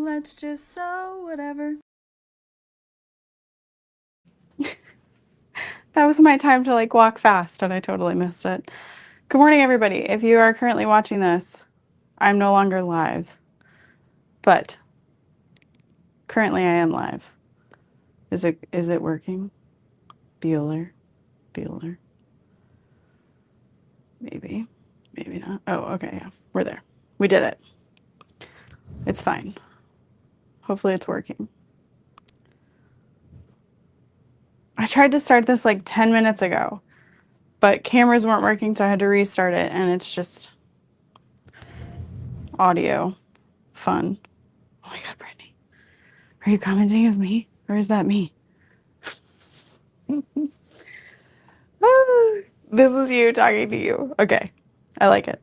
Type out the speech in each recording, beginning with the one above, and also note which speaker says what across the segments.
Speaker 1: let's just sew whatever. That was my time to like walk fast and I totally missed it. Good morning, everybody. If you are currently watching this, I'm no longer live, but currently I am live. Is it working? Bueller. Maybe not. Oh, okay, yeah, we're there. We did it. It's fine. Hopefully it's working. I tried to start this like 10 minutes ago, but cameras weren't working, so I had to restart it, and it's just audio fun. Oh my God, Brittany. Are you commenting as me, or is that me? This is you talking to you. Okay, I like it.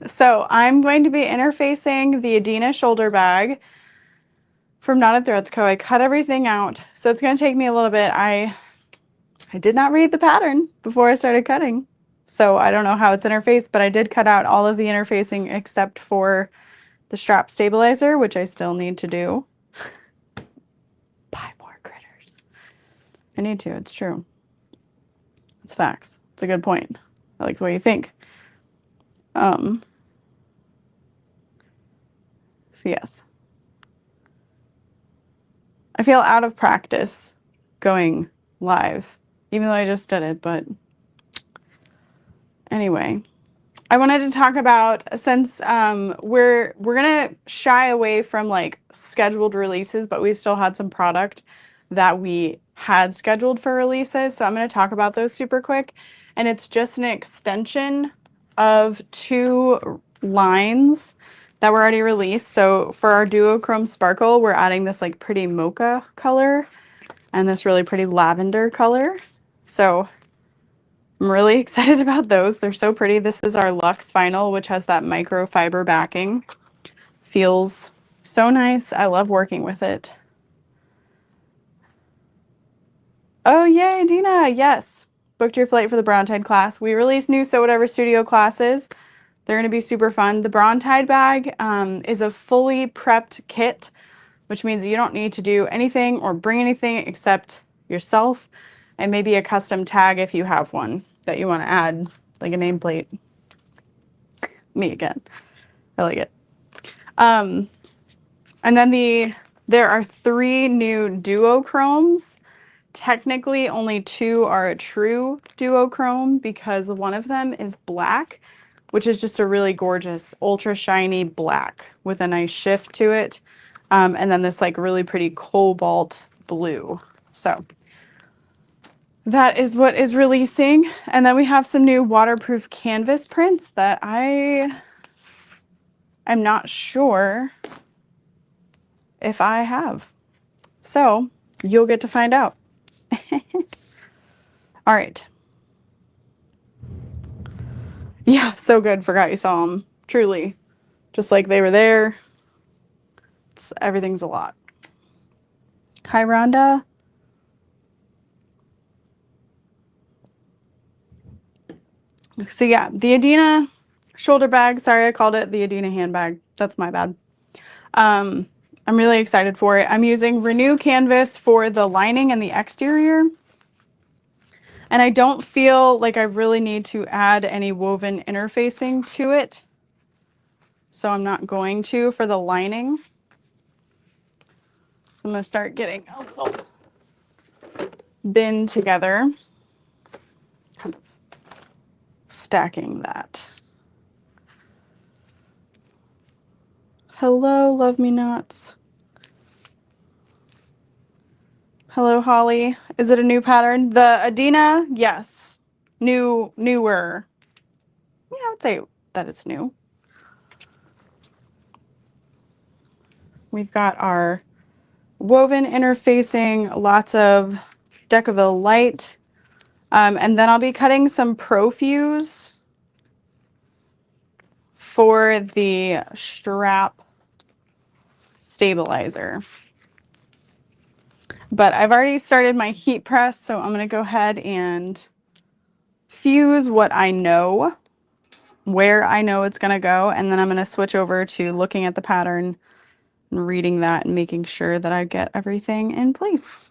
Speaker 1: So I'm going to be interfacing the Adena shoulder bag from Knotted Threads Co. I cut everything out, so it's going to take me a little bit. I did not read the pattern before I started cutting, so I don't know how it's interfaced, but I did cut out all of the interfacing except for the strap stabilizer, which I still need to do. Buy more critters. I need to, it's true. It's facts. It's a good point. I like the way you think. So yes. I feel out of practice going live, even though I just did it, but anyway. I wanted to talk about, since we're gonna shy away from like scheduled releases, but we still had some product that we had scheduled for releases. So I'm gonna talk about those super quick. And it's just an extension of 2 lines that were already released. So for our duochrome sparkle, we're adding this like pretty mocha color and this really pretty lavender color. So I'm really excited about those. They're so pretty. This is our Luxe Vinyl, which has that microfiber backing. Feels so nice. I love working with it. Oh, yay, Adena. Yes. Booked your flight for the Brontide class. We released new Sew Whatever Studio classes. They're going to be super fun. The Brontide bag is a fully prepped kit, which means you don't need to do anything or bring anything except yourself and maybe a custom tag if you have one that you want to add, like a nameplate. Me again. I like it. And then there are 3 new duochromes. Technically, only 2 are a true duochrome because one of them is black, which is just a really gorgeous, ultra shiny black with a nice shift to it. And then this like really pretty cobalt blue. So that is what is releasing. And then we have some new waterproof canvas prints that I'm not sure if I have. So you'll get to find out. All right. Yeah, so good. Forgot you saw them. Truly. Just like they were there. Everything's a lot. Hi, Rhonda. So yeah, the Adena shoulder bag. Sorry, I called it the Adena handbag. That's my bad. I'm really excited for it. I'm using Renew Canvas for the lining and the exterior. And I don't feel like I really need to add any woven interfacing to it. So I'm not going to for the lining. So I'm going to start getting a little bin together. Kind of stacking that. Hello, Love Me Nots. Hello, Holly. Is it a new pattern? The Adena, yes. Newer. Yeah, I would say that it's new. We've got our woven interfacing, lots of Decaville light. And then I'll be cutting some Profuse for the strap stabilizer. But I've already started my heat press, so I'm going to go ahead and fuse what I know, where I know it's going to go, and then I'm going to switch over to looking at the pattern and reading that and making sure that I get everything in place.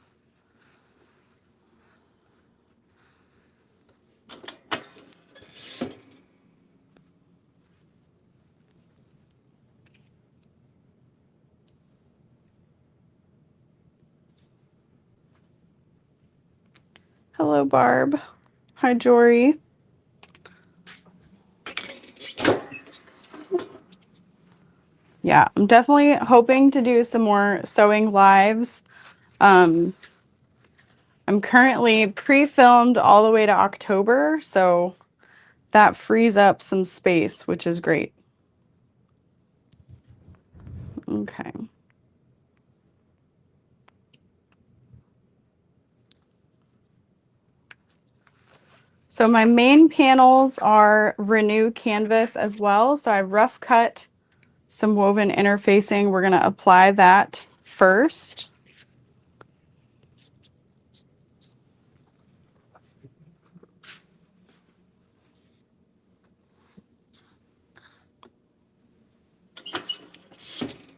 Speaker 1: Hello, Barb. Hi, Jory. Yeah, I'm definitely hoping to do some more sewing lives. I'm currently pre-filmed all the way to October, so that frees up some space, which is great. Okay. So my main panels are Renew Canvas as well. So I rough cut some woven interfacing. We're going to apply that first.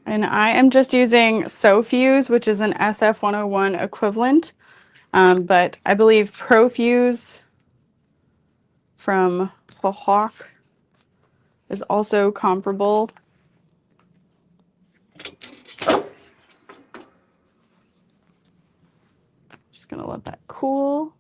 Speaker 1: And I am just using SewFuse, which is an SF101 equivalent. But I believe ProFuse from Hawk is also comparable. Just gonna let that cool.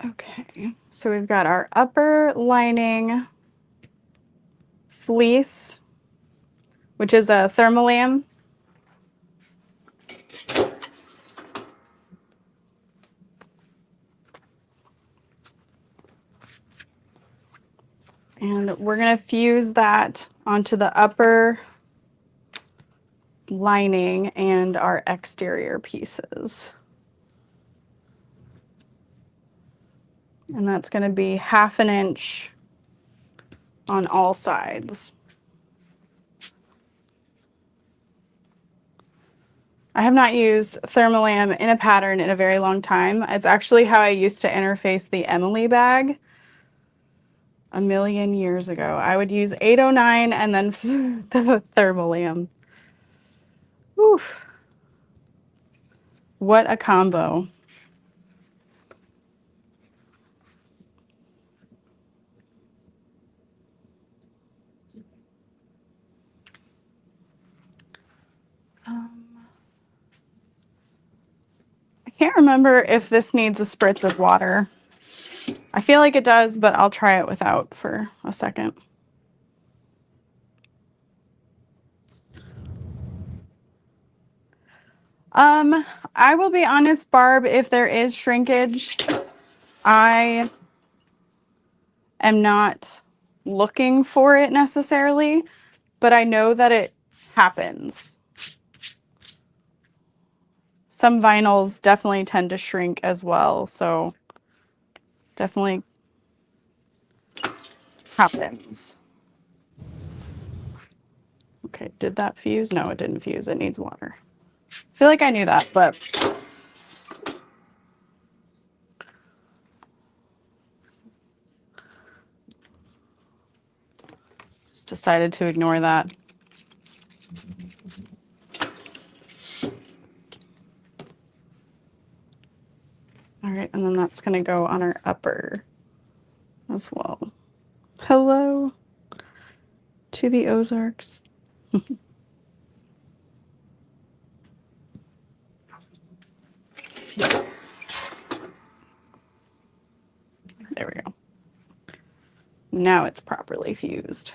Speaker 1: Okay, so we've got our upper lining fleece, which is a thermolam. And we're going to fuse that onto the upper lining and our exterior pieces. And that's going to be 1/2 inch on all sides. I have not used thermolam in a pattern in a very long time. It's actually how I used to interface the Emily bag a million years ago. I would use 809 and then the thermolam. Oof. What a combo. I can't remember if this needs a spritz of water. I feel like it does, but I'll try it without for a second. I will be honest, Barb, if there is shrinkage, I am not looking for it necessarily, but I know that it happens. Some vinyls definitely tend to shrink as well, so definitely happens. Okay, did that fuse? No, it didn't fuse. It needs water. I feel like I knew that, but just decided to ignore that. All right, and then that's going to go on our upper as well. Hello to the Ozarks. There we go. Now it's properly fused.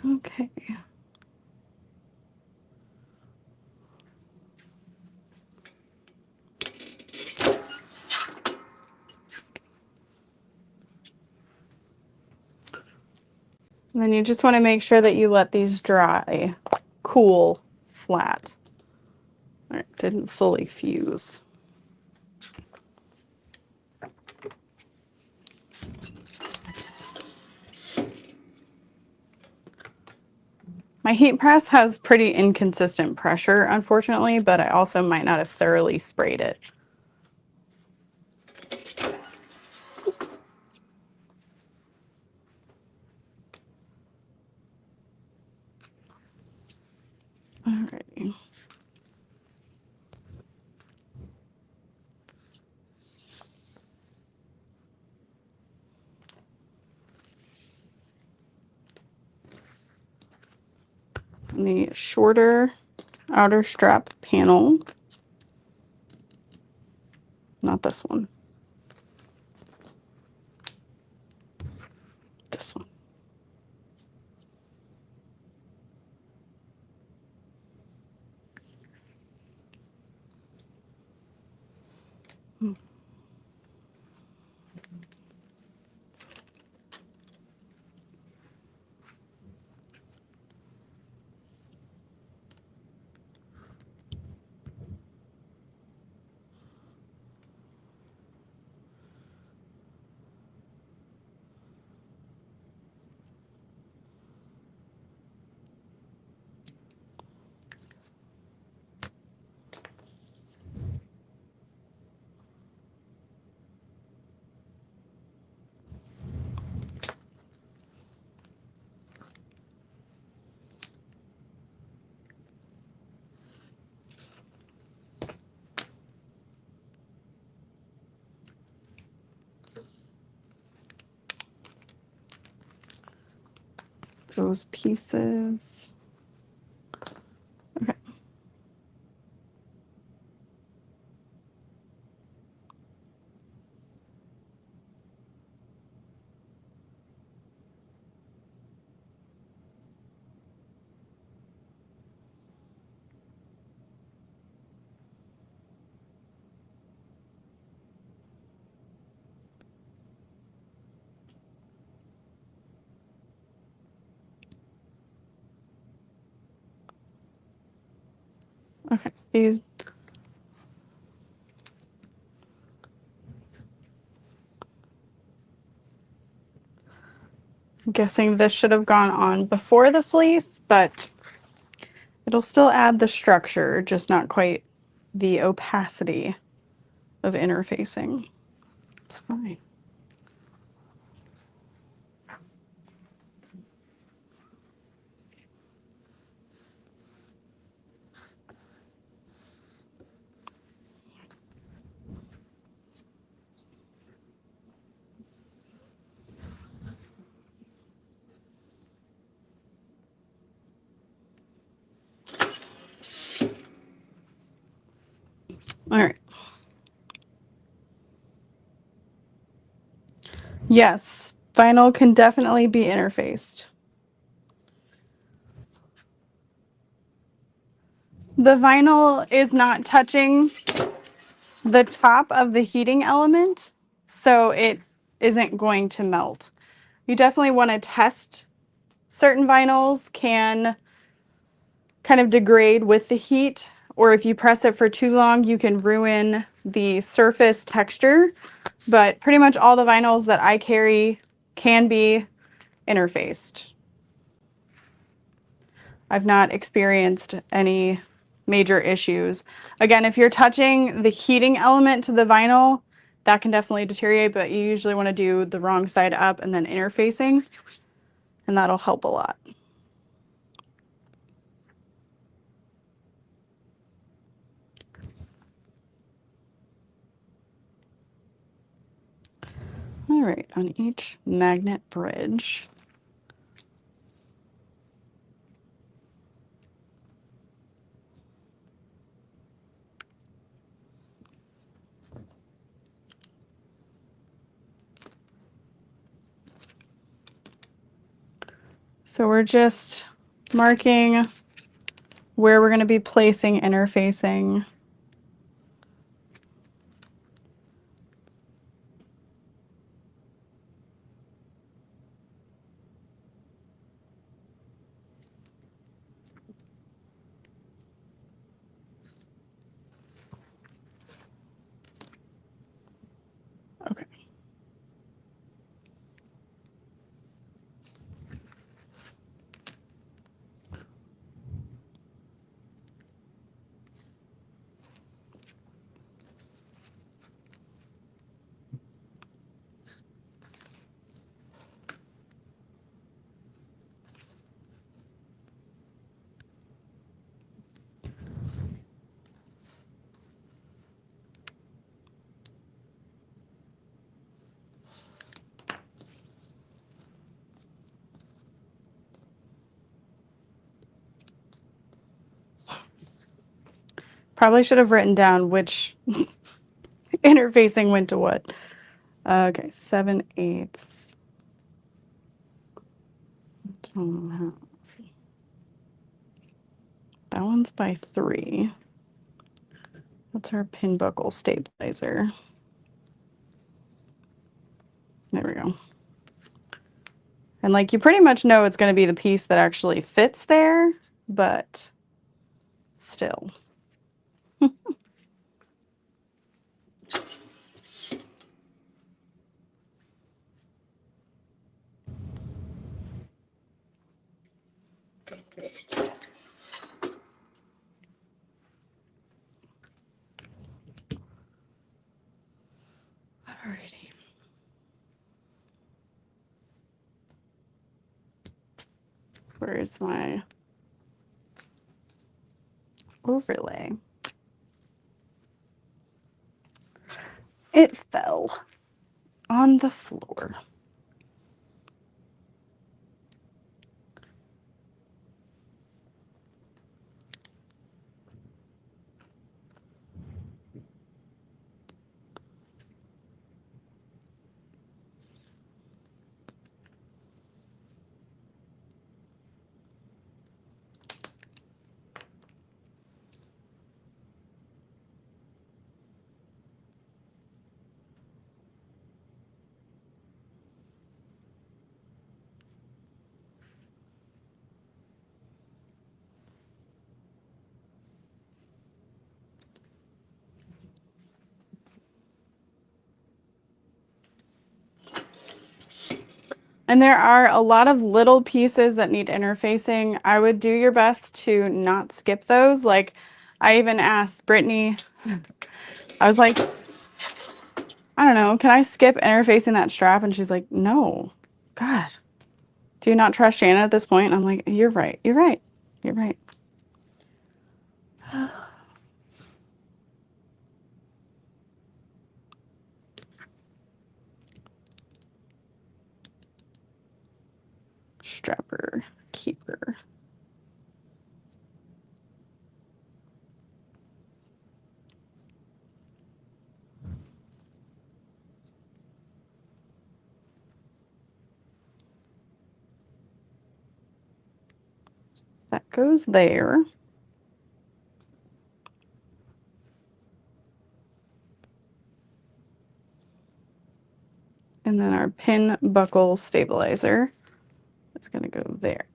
Speaker 1: Okay. And then you just want to make sure that you let these dry, cool, flat. All right, didn't fully fuse. My heat press has pretty inconsistent pressure, unfortunately, but I also might not have thoroughly sprayed it. Alrighty. And the shorter outer strap panel, not this one, this one. Those pieces. Okay. Okay, these. I'm guessing this should have gone on before the fleece, but it'll still add the structure, just not quite the opacity of interfacing. It's fine. All right. Yes, vinyl can definitely be interfaced. The vinyl is not touching the top of the heating element, so it isn't going to melt. You definitely want to test. Certain vinyls can kind of degrade with the heat, or if you press it for too long, you can ruin the surface texture. But pretty much all the vinyls that I carry can be interfaced. I've not experienced any major issues. Again, if you're touching the heating element to the vinyl, that can definitely deteriorate, but you usually want to do the wrong side up and then interfacing, and that'll help a lot. All right, on each magnet bridge. So we're just marking where we're going to be placing interfacing. Probably should have written down which interfacing went to what. Okay, 7/8. That one's by 3. That's our pin buckle stabilizer. There we go. And like you pretty much know it's going to be the piece that actually fits there, but still. Alrighty. Where's my overlay? It fell on the floor. And there are a lot of little pieces that need interfacing. I would do your best to not skip those. Like, I even asked Brittany, I was like, I don't know, can I skip interfacing that strap? And she's like, no. God, do you not trust Shannon at this point? And I'm like, you're right. You're right. You're right. Strapper, keeper. That goes there. And then our pin buckle stabilizer is going to go there.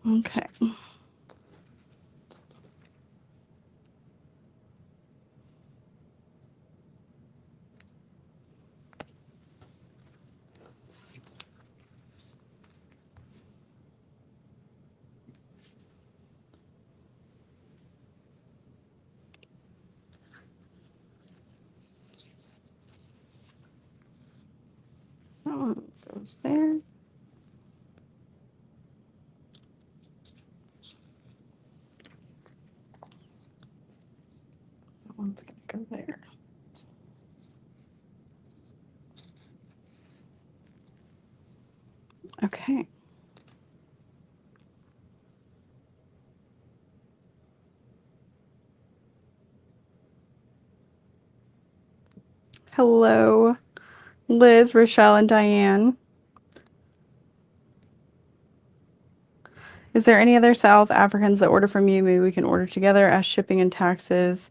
Speaker 1: Okay. That one goes there. That one's going to go there. Okay. Hello, Liz, Rochelle, and Diane. Is there any other South Africans that order from you? Maybe we can order together as shipping and taxes.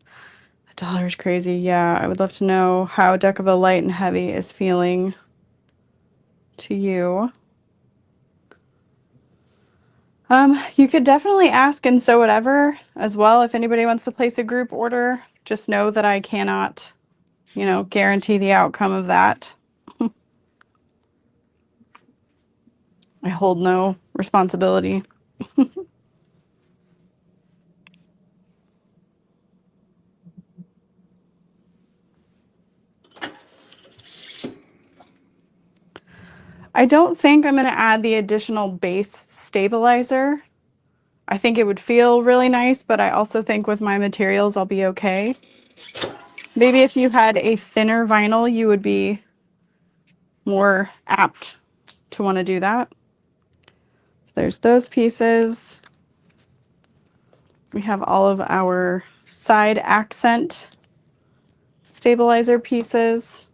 Speaker 1: $1 is crazy. Yeah, I would love to know how Deck of the Light and Heavy is feeling to you. You could definitely ask and sew whatever as well. If anybody wants to place a group order, just know that I cannot, guarantee the outcome of that. I hold no responsibility. I don't think I'm going to add the additional base stabilizer. I think it would feel really nice, but I also think with my materials I'll be okay. Maybe if you had a thinner vinyl, you would be more apt to want to do that. So there's those pieces. We have all of our side accent stabilizer pieces.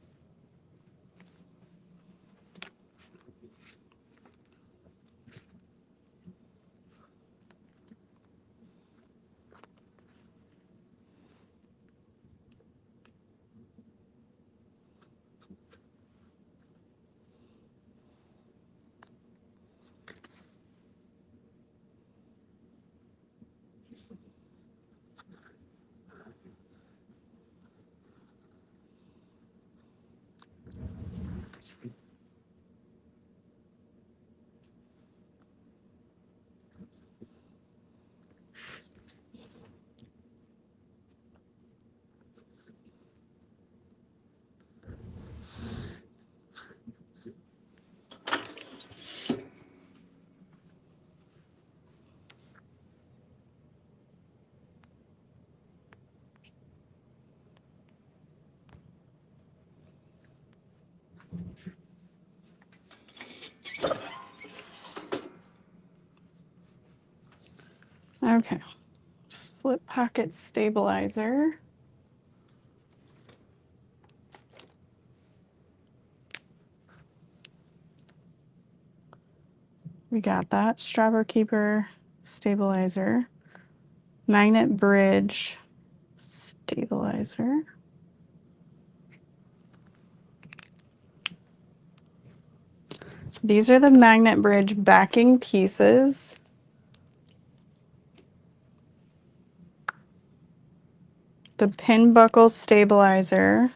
Speaker 1: Okay, slip pocket stabilizer. We got that. Strapper keeper stabilizer. Magnet bridge stabilizer. These are the magnet bridge backing pieces. The pin buckle stabilizer.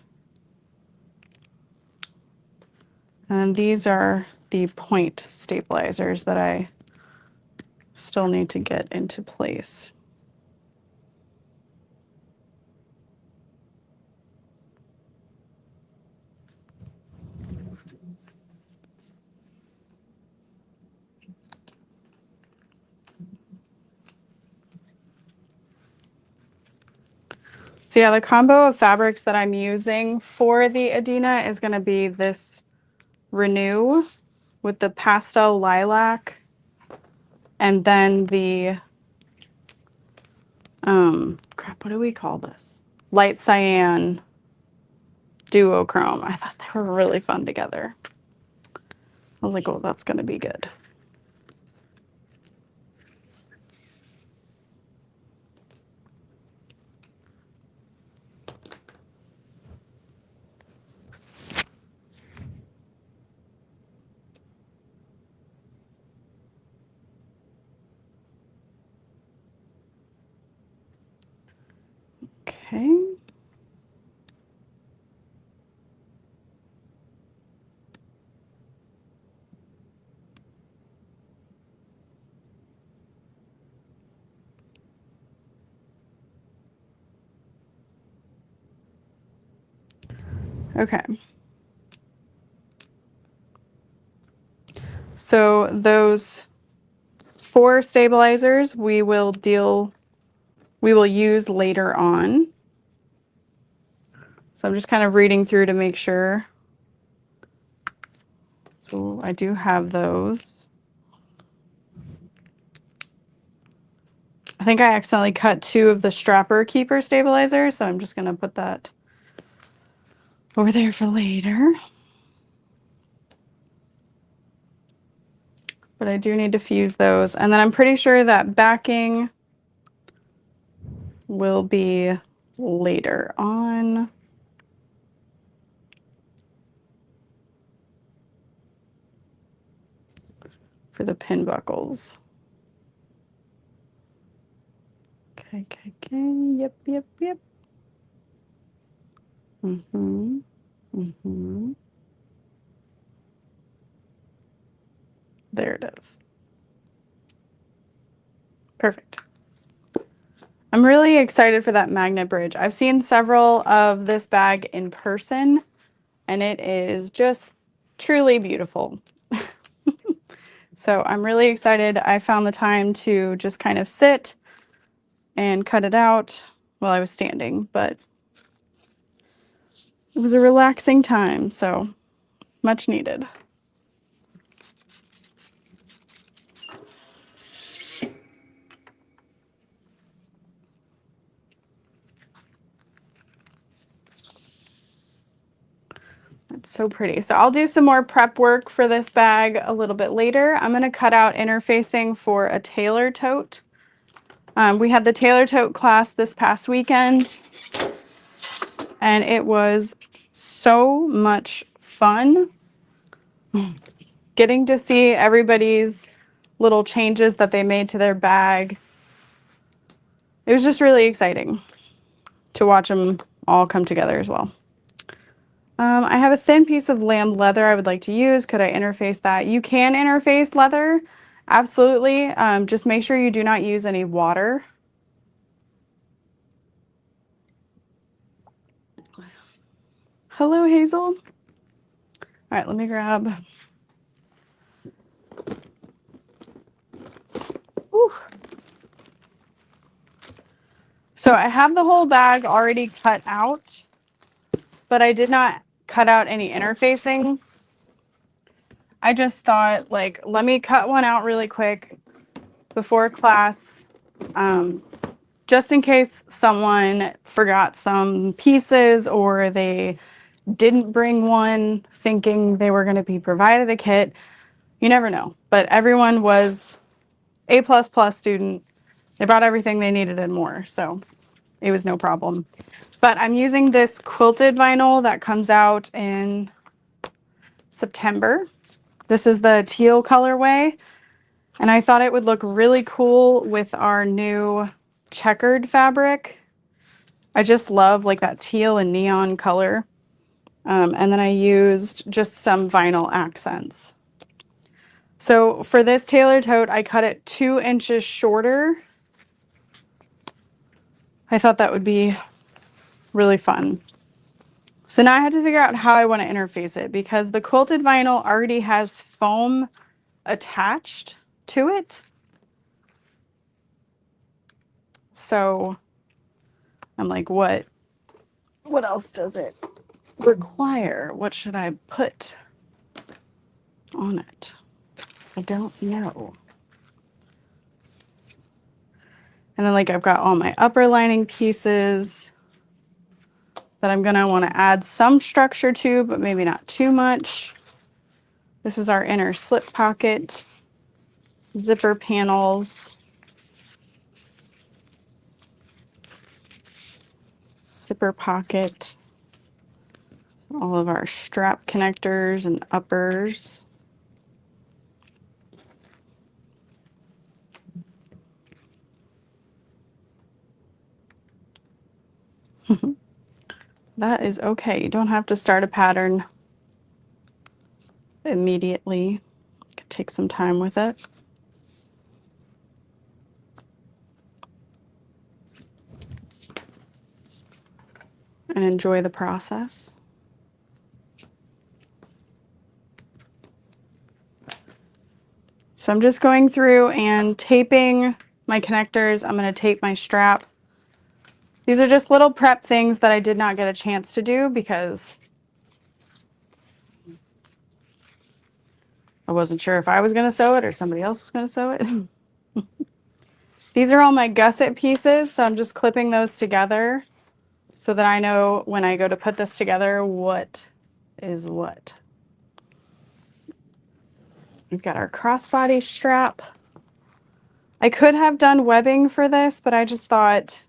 Speaker 1: And these are the point stabilizers that I still need to get into place. So yeah, the combo of fabrics that I'm using for the Adena is going to be this Renew with the pastel lilac and then the crap, what do we call this? Light cyan duochrome. I thought they were really fun together. I was like, oh, that's going to be good. Okay. Okay. So those 4 stabilizers we will use later on. So I'm just kind of reading through to make sure. So I do have those. I think I accidentally cut 2 of the strapper keeper stabilizers, so I'm just going to put that over there for later. But I do need to fuse those. And then I'm pretty sure that backing will be later on. For the pin buckles. Okay. Yep. There it is. Perfect. I'm really excited for that magnet bridge. I've seen several of this bag in person, and it is just truly beautiful. So I'm really excited. I found the time to just kind of sit and cut it out while I was standing, but it was a relaxing time, so much needed. It's so pretty. So I'll do some more prep work for this bag a little bit later. I'm going to cut out interfacing for a Tailor tote. We had the Tailor tote class this past weekend, and it was so much fun getting to see everybody's little changes that they made to their bag. It was just really exciting to watch them all come together as well. I have a thin piece of lamb leather I would like to use. Could I interface that? You can interface leather, absolutely. Just make sure you do not use any water. Hello, Hazel. All right, let me grab. Whew. So I have the whole bag already cut out, but I did not cut out any interfacing. I just thought, like, let me cut one out really quick before class, just in case someone forgot some pieces or they didn't bring one thinking they were going to be provided a kit. You never know, but everyone was A++ student. They brought everything they needed and more, so it was no problem. But I'm using this quilted vinyl that comes out in September. This is the teal colorway, and I thought it would look really cool with our new checkered fabric. I just love like that teal and neon color. And then I used just some vinyl accents. So for this Tailor tote, I cut it 2 inches shorter. I thought that would be really fun. So now I had to figure out how I want to interface it because the quilted vinyl already has foam attached to it. So I'm like, what else does it require? What should I put on it? I don't know. And then like I've got all my upper lining pieces that I'm gonna want to add some structure to, but maybe not too much. This is our inner slip pocket, zipper panels, zipper pocket, all of our strap connectors and uppers. That is okay. You don't have to start a pattern immediately. You can take some time with it. And enjoy the process. So I'm just going through and taping my connectors. I'm going to tape my strap. These are just little prep things that I did not get a chance to do because I wasn't sure if I was going to sew it or somebody else was going to sew it. These are all my gusset pieces, so I'm just clipping those together so that I know when I go to put this together what is what. We've got our crossbody strap. I could have done webbing for this, but I just thought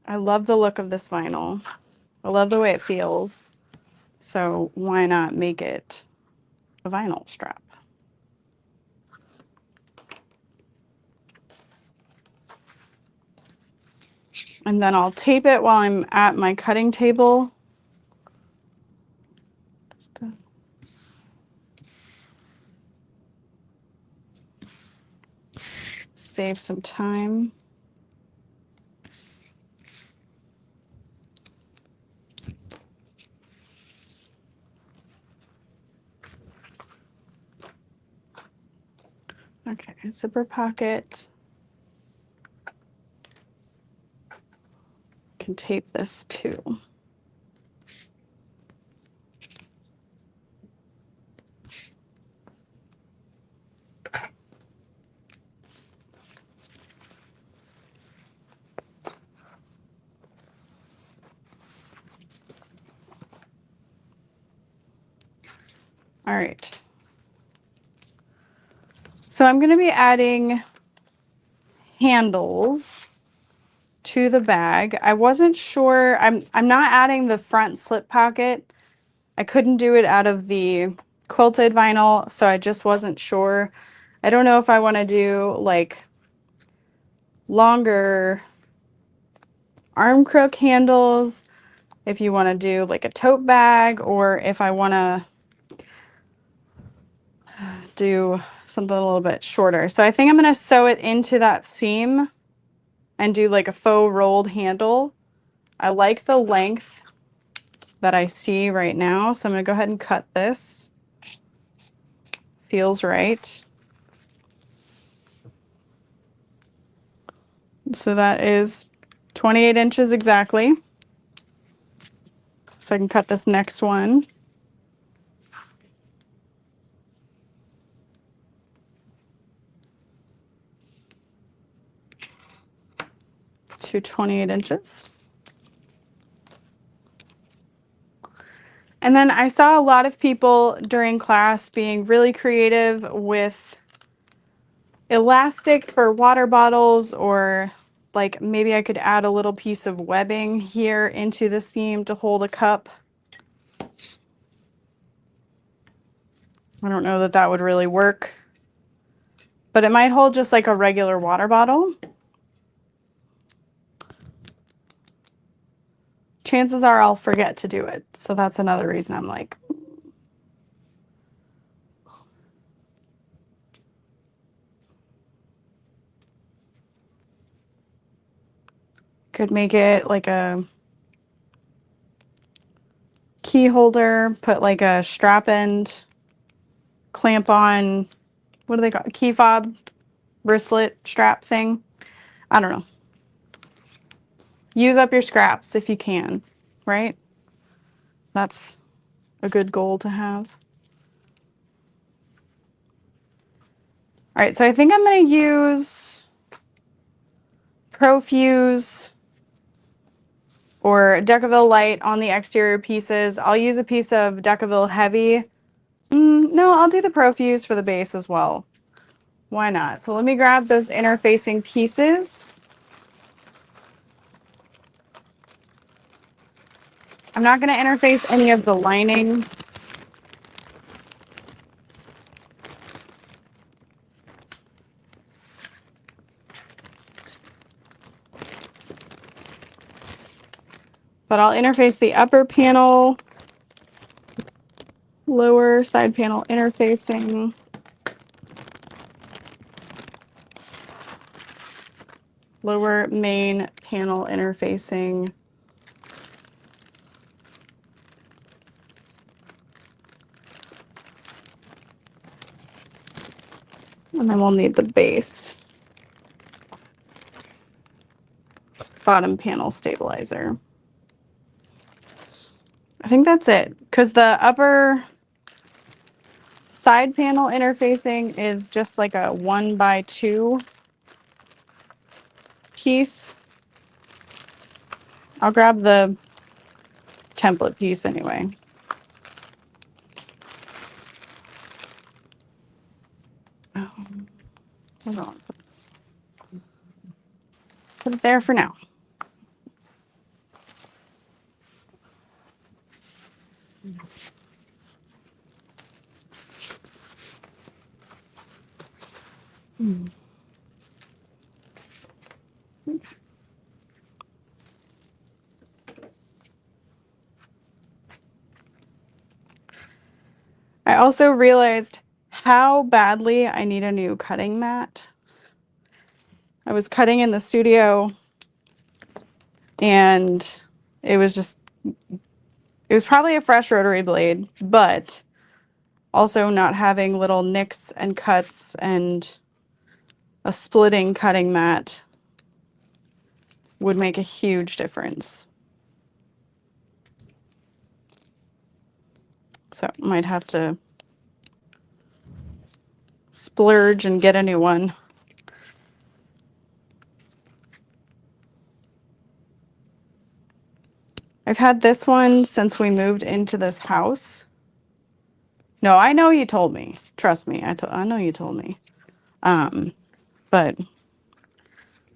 Speaker 1: I love the look of this vinyl. I love the way it feels. So why not make it a vinyl strap? And then I'll tape it while I'm at my cutting table. save some time. Okay, zipper pocket. Can tape this too. All right. So I'm going to be adding handles to the bag. I wasn't sure. I'm not adding the front slip pocket. I couldn't do it out of the quilted vinyl, so I just wasn't sure. I don't know if I want to do like longer arm crook handles, if you want to do like a tote bag, or if I want to do something a little bit shorter. So I think I'm going to sew it into that seam and do like a faux rolled handle. I like the length that I see right now, so I'm going to go ahead and cut this. Feels right. So that is 28 inches exactly. So I can cut this next one. To 28 inches. And then I saw a lot of people during class being really creative with elastic for water bottles, or like maybe I could add a little piece of webbing here into the seam to hold a cup. I don't know that that would really work, but it might hold just like a regular water bottle. Chances are I'll forget to do it, so that's another reason I'm like, could make it like a key holder, put like a strap end, clamp on, what do they call it? Key fob, wristlet strap thing. I don't know. Use up your scraps if you can, right? That's a good goal to have. All right, so I think I'm going to use Profuse or Decaville Light on the exterior pieces. I'll use a piece of Decaville Heavy. No, I'll do the Profuse for the base as well. Why not? So let me grab those interfacing pieces. I'm not going to interface any of the lining. But I'll interface the upper panel, lower side panel interfacing. Lower main panel interfacing. And then we'll need the base. Bottom panel stabilizer. I think that's it, because the upper side panel interfacing is just like a 1x2 piece. I'll grab the template piece anyway. Hold on, put it there for now. I also realized how badly I need a new cutting mat. I was cutting in the studio and it was probably a fresh rotary blade, but also not having little nicks and cuts and a splitting cutting mat would make a huge difference. So might have to splurge and get a new one. I've had this one since we moved into this house. No, I know you told me. Trust me, I know you told me. But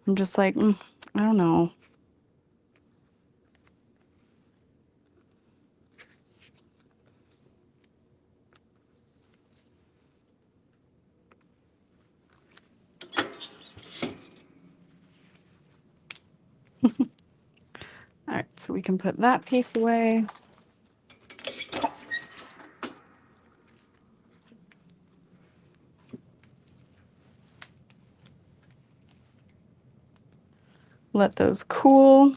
Speaker 1: I'm just like, I don't know. All right, so we can put that piece away. Let those cool.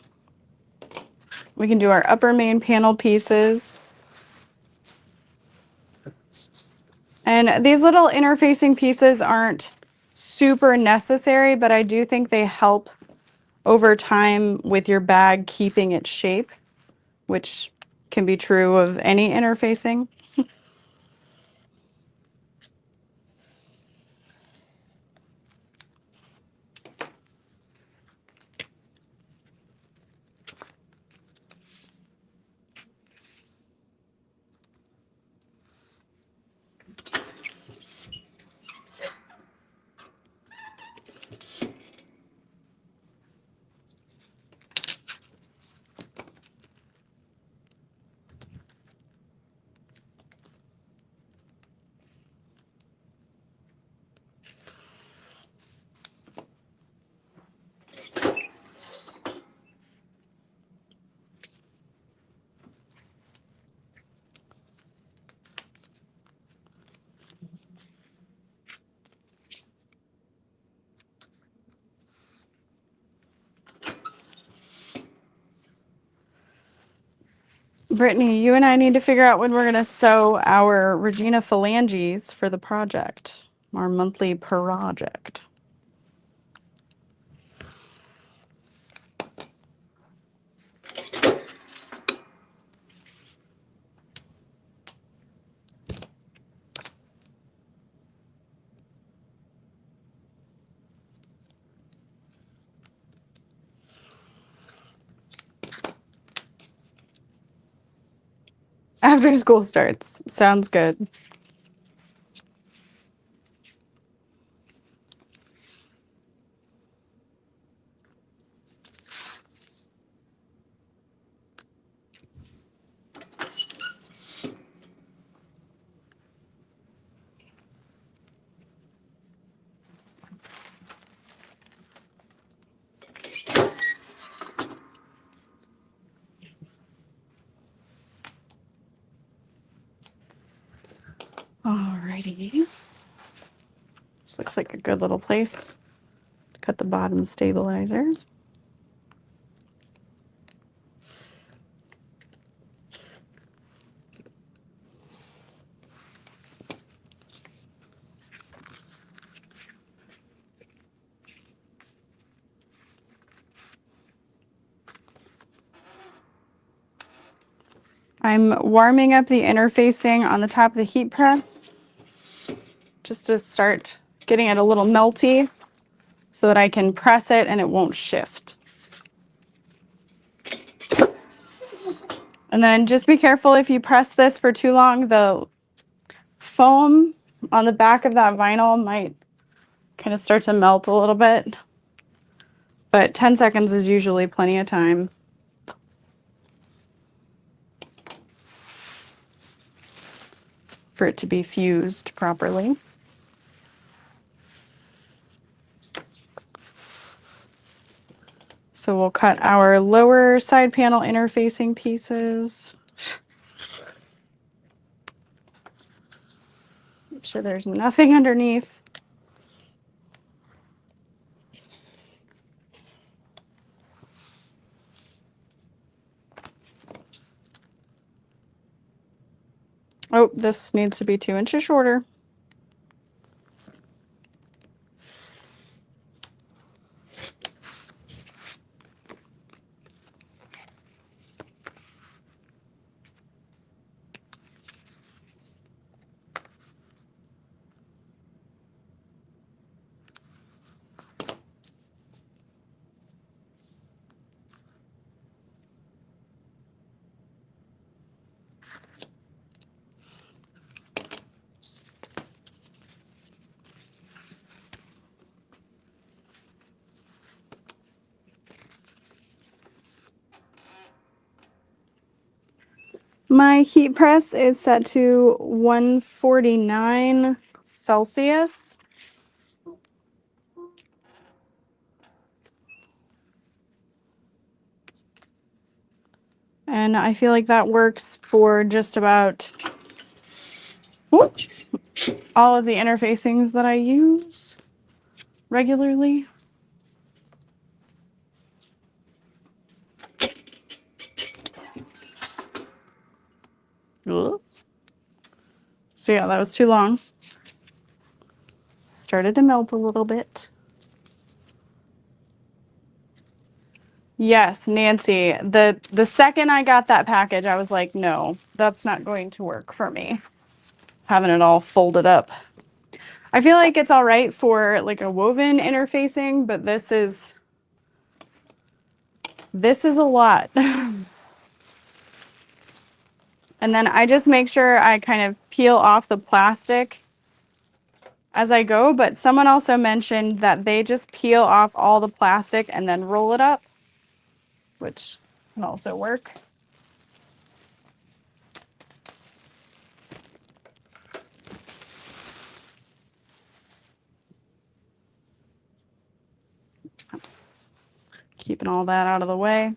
Speaker 1: We can do our upper main panel pieces. And these little interfacing pieces aren't super necessary, but I do think they help over time with your bag keeping its shape, which can be true of any interfacing. Brittany, you and I need to figure out when we're going to sew our Regina phalanges for the project, our monthly project. After school starts. Sounds good. Alrighty. This looks like a good little place. Cut the bottom stabilizer. I'm warming up the interfacing on the top of the heat press just to start getting it a little melty so that I can press it and it won't shift. And then just be careful if you press this for too long, the foam on the back of that vinyl might kind of start to melt a little bit. But 10 seconds is usually plenty of time. For it to be fused properly. So we'll cut our lower side panel interfacing pieces. Make sure there's nothing underneath. Oh, this needs to be 2 inches shorter. My heat press is set to 149 Celsius. And I feel like that works for just about all of the interfacings that I use regularly. Ugh. So yeah, that was too long. Started to melt a little bit. Yes, Nancy. The second I got that package, I was like, no, that's not going to work for me. Having it all folded up. I feel like it's all right for like a woven interfacing, but this is a lot. And then I just make sure I kind of peel off the plastic as I go, but someone also mentioned that they just peel off all the plastic and then roll it up, which can also work. Keeping all that out of the way.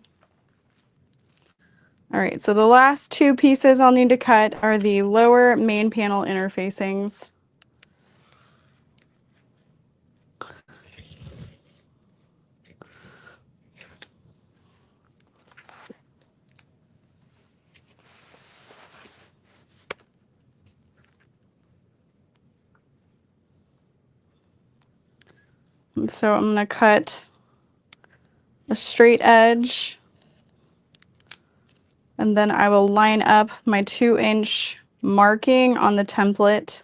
Speaker 1: All right, so the last 2 pieces I'll need to cut are the lower main panel interfacings. And so I'm going to cut a straight edge, and then I will line up my 2-inch marking on the template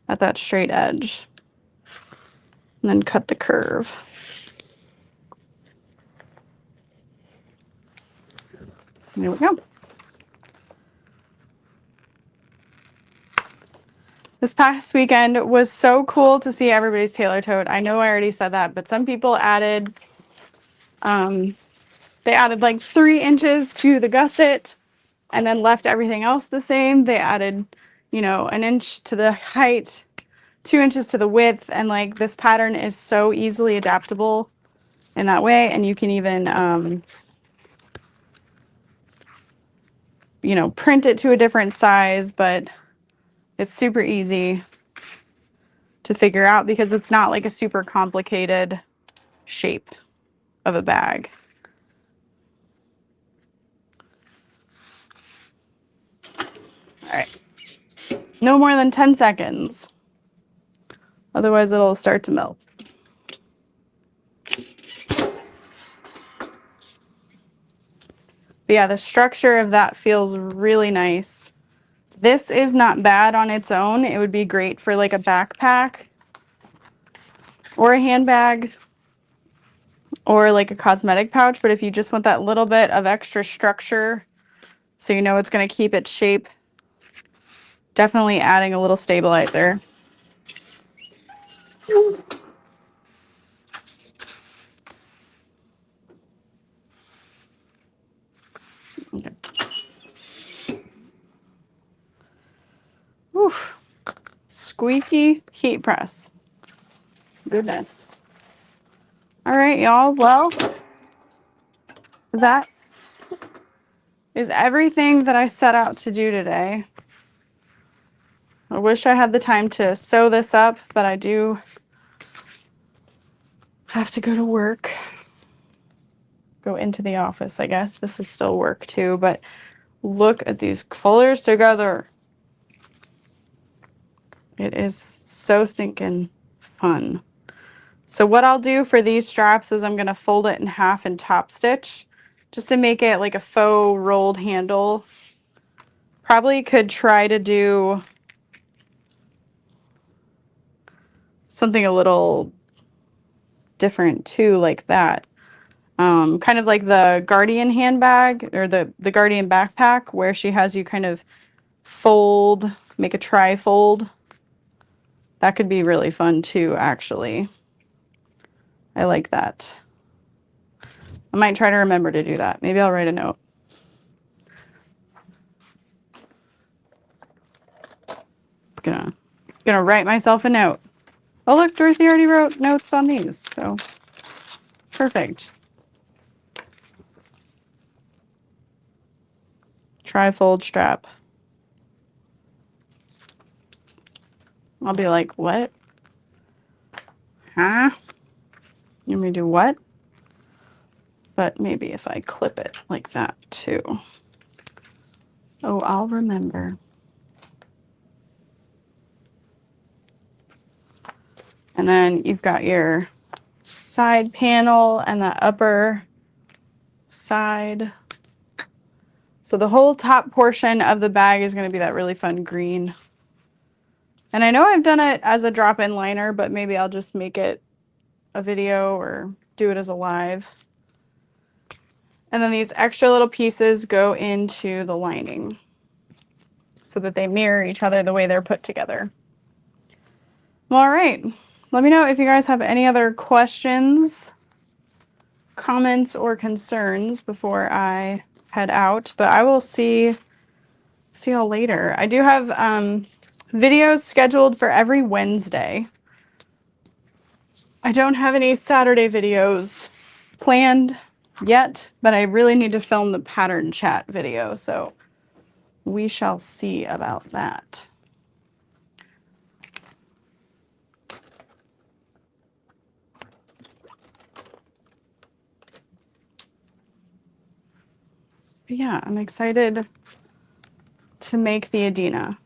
Speaker 1: at that straight edge, and then cut the curve. There we go. This past weekend was so cool to see everybody's Tailor tote. I know I already said that, but some people added, they added like 3 inches to the gusset and then left everything else the same. They added, you know, 1 inch to the height, 2 inches to the width, and like this pattern is so easily adaptable in that way. And you can even, you know, print it to a different size, but it's super easy to figure out because it's not like a super complicated shape of a bag. All right, no more than 10 seconds. Otherwise it'll start to melt. But yeah, the structure of that feels really nice. This is not bad on its own. It would be great for like a backpack or a handbag or like a cosmetic pouch. But if you just want that little bit of extra structure so you know it's going to keep its shape, definitely adding a little stabilizer. Okay. Oof. Squeaky heat press. Goodness. All right, y'all. Well, that is everything that I set out to do today. I wish I had the time to sew this up, but I do have to go to work. Go into the office, I guess. This is still work too, but look at these colors together. It is so stinking fun. So what I'll do for these straps is I'm going to fold it in half and top stitch just to make it like a faux rolled handle. Probably could try to do something a little different too, like that. Kind of like the Guardian handbag or the Guardian backpack where she has you kind of fold, make a tri-fold. That could be really fun too, actually. I like that. I might try to remember to do that. Maybe I'll write a note. Gonna write myself a note. Oh look, Dorothy already wrote notes on these, so perfect. Tri-fold strap. I'll be like, what? Huh? You want me to do what? But maybe if I clip it like that too. Oh, I'll remember. And then you've got your side panel and the upper side. So the whole top portion of the bag is going to be that really fun green. And I know I've done it as a drop-in liner, but maybe I'll just make it a video or do it as a live. And then these extra little pieces go into the lining so that they mirror each other the way they're put together. Well, all right. Let me know if you guys have any other questions, comments, or concerns before I head out. But I will see y'all later. I do have videos scheduled for every Wednesday. I don't have any Saturday videos planned yet, but I really need to film the pattern chat video, so we shall see about that. But yeah, I'm excited to make the Adena.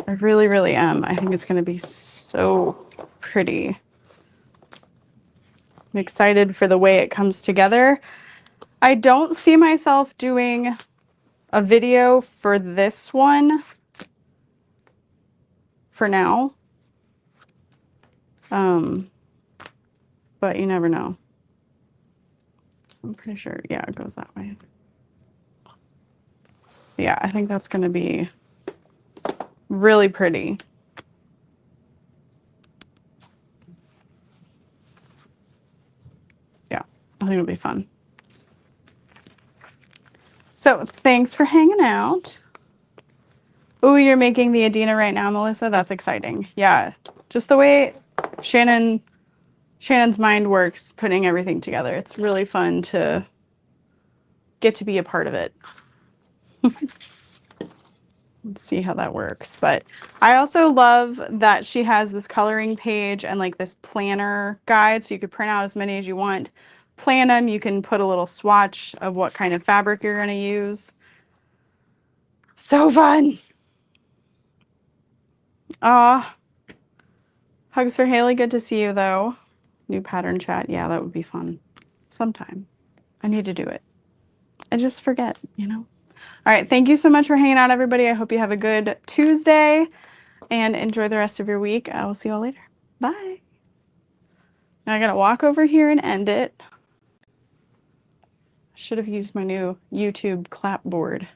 Speaker 1: I really, really am. I think it's going to be so pretty. I'm excited for the way it comes together. I don't see myself doing a video for this one for now. But you never know. I'm pretty sure, yeah, it goes that way. Yeah, I think that's going to be really pretty. Yeah, I think it'll be fun. So thanks for hanging out. Oh, you're making the Adena right now, Melissa? That's exciting. Yeah, just the way Shannon's mind works, putting everything together. It's really fun to get to be a part of it. Let's see how that works. But I also love that she has this coloring page and like this planner guide, so you could print out as many as you want. Plan them. You can put a little swatch of what kind of fabric you're going to use. So fun. Hugs for Haley. Good to see you, though. New pattern chat. Yeah, that would be fun. Sometime. I need to do it. I just forget, you know? All right. Thank you so much for hanging out, everybody. I hope you have a good Tuesday and enjoy the rest of your week. I will see you all later. Bye. Now I got to walk over here and end it. I should have used my new YouTube clapboard.